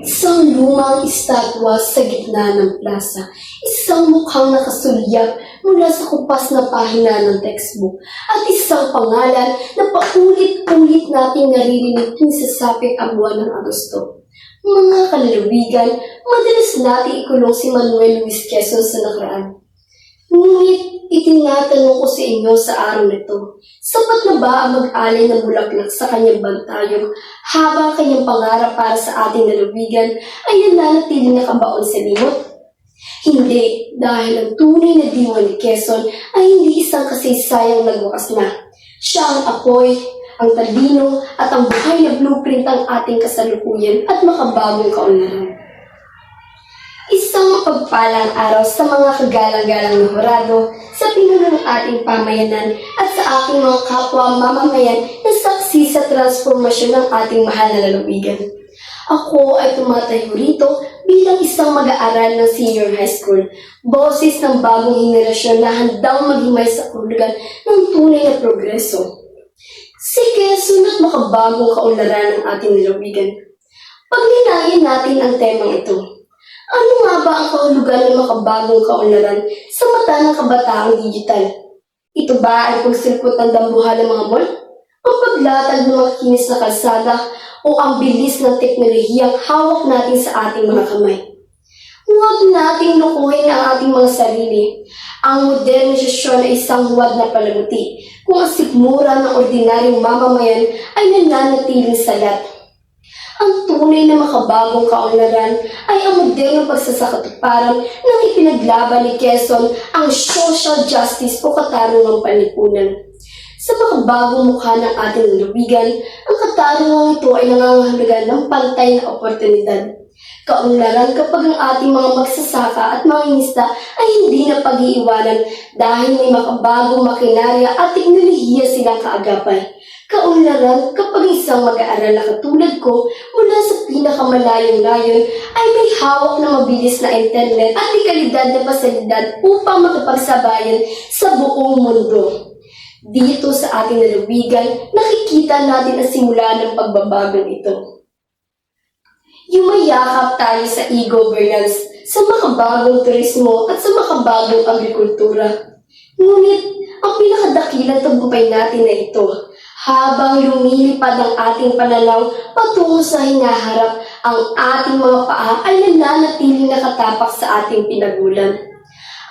Isang lumang estatwa sa gitna ng plaza. Isang mukhang nakasulyap mula sa kupas na pahina ng textbook. At isang pangalan na paulit-ulit nating naririnig kung sasapit ang buwan ng Agosto. Mga kalalawigan, madalas nating ikulong si Manuel Luis Quezon sa nakaraan. Ngunit itinatanong ko sa inyo sa araw nito, sapat na ba ang mag-alay ng bulaklak sa kanyang bantayog habang kanyang pangarap para sa ating lalawigan ay nananatiling nakabaon sa limot? Hindi, dahil ang tunay na diwa ni Quezon ay hindi isang kasaysayang nagwakas na. Siya ang apoy, ang talino at ang buhay na blueprint ng ating kasalukuyan at makabagong kaunlaran. Isang mapagpalang araw sa mga kagalang-galang na hurado, sa pinuno ng ating pamayanan at sa aking mga kapwa mamamayan na saksi sa transformasyon ng ating mahal na lalawigan. Ako ay tumatayo rito bilang isang mag-aaral ng senior high school, boses ng bagong henerasyon na handang maghimay sa kahulugan ng tunay na progreso. Si Quezon at makabagong kaunlaran ng ating lalawigan. Pagninayan natin ang temang ito. Ano nga ba ang kahulugan ng makabagong kaunlaran sa mata ng kabataang digital? Ito ba ay pagsilkot ng dambuhan ng mga mall? Ang paglatag ng mga kinis na kalsada o ang bilis ng teknolohiyang hawak natin sa ating mga kamay? Huwag nating lukuhin ang ating mga sarili. Ang modernisasyon ay isang huwad na palamuti kung ang sikmura ng ordinaryong mamamayan ay nananatiling salat. Ang tunay na makabagong kaunlaran ay ang modernong pagsasakatuparan ng ipinaglaban ni Quezon ang social justice o katarungang panlipunan. Sa makabagong mukha ng ating lalawigan, ang katarungang ito ay nangangahulugan ng pantay na oportunidad. Kaunlaran kapag ang ating mga magsasaka at mga inista ay hindi na pag-iiwanan dahil may makabagong makinarya at teknolohiya silang kaagapay. Kaunlaran kapag isang mag-aaral na katulad ko mula sa pinakamalayong layon ay may hawak na mabilis na internet at dekalidad na pasilidad upang makipagsabayan sa buong mundo. Dito sa ating lalawigan, nakikita natin ang simula ng pagbabagong ito. Yumayakap tayo sa e-governance, sa makabagong turismo at sa makabagong agrikultura. Ngunit ang pinakadakilang tagumpay natin na ito, habang lumilipad ang ating pananaw patungo sa hinaharap, ang ating mga paa ay nananatiling nakatapak sa ating pinagulan.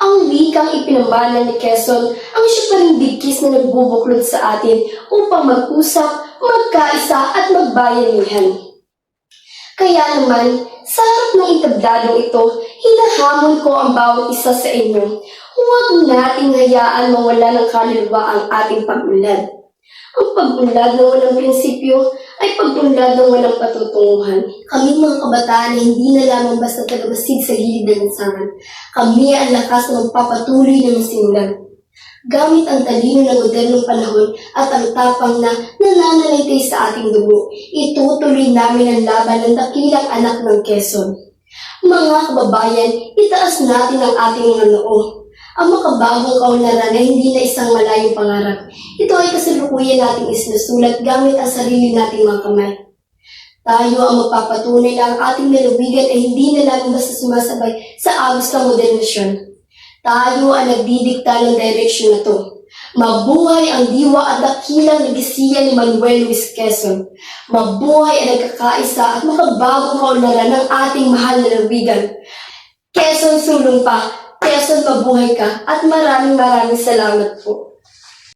Ang wikang ipinamana ni Quezon ang siya pa ring bigkis na nagbubuklod sa atin upang mag-usap, magkaisa at magbayanihan. Kaya naman, sa harap ng itabladong ito, hinahamon ko ang bawat isa sa inyo. Huwag nating hayaan mawala ng kaluluwa ang ating pag-unlad. Ang pag-unlad ng walang prinsipyo ay pag-unlad ng walang patutunguhan. Kami mga kabataan na hindi na lamang basta tagamasid sa gilid ng lansangan. Kami ang lakas na magpapatuloy ng simulan. Gamit ang talino ng modernong panahon at ang tapang na nananalitay sa ating dugo, itutuloy namin ang laban ng dakilang anak ng Quezon. Mga kababayan, itaas natin ang ating mga noo. Ang makabagong kaunlaran ay hindi na isang malayong pangarap. Ito ay kasalukuyan nating isinusulat gamit ang sarili nating mga kamay. Tayo ang magpapatunay na ang ating lalawigan ay hindi na lamang basta sumasabay sa agos ng modernasyon. Tayo ang nagdidikta ng direksyon na to. Mabuhay ang diwa at dakilang legasiya ni Manuel Luis Quezon. Mabuhay ang nagkakaisa at makabagong kaunlaran ng ating mahal na lalawigan. Quezon, sulong pa! Quezon, mabuhay ka at maraming salamat po.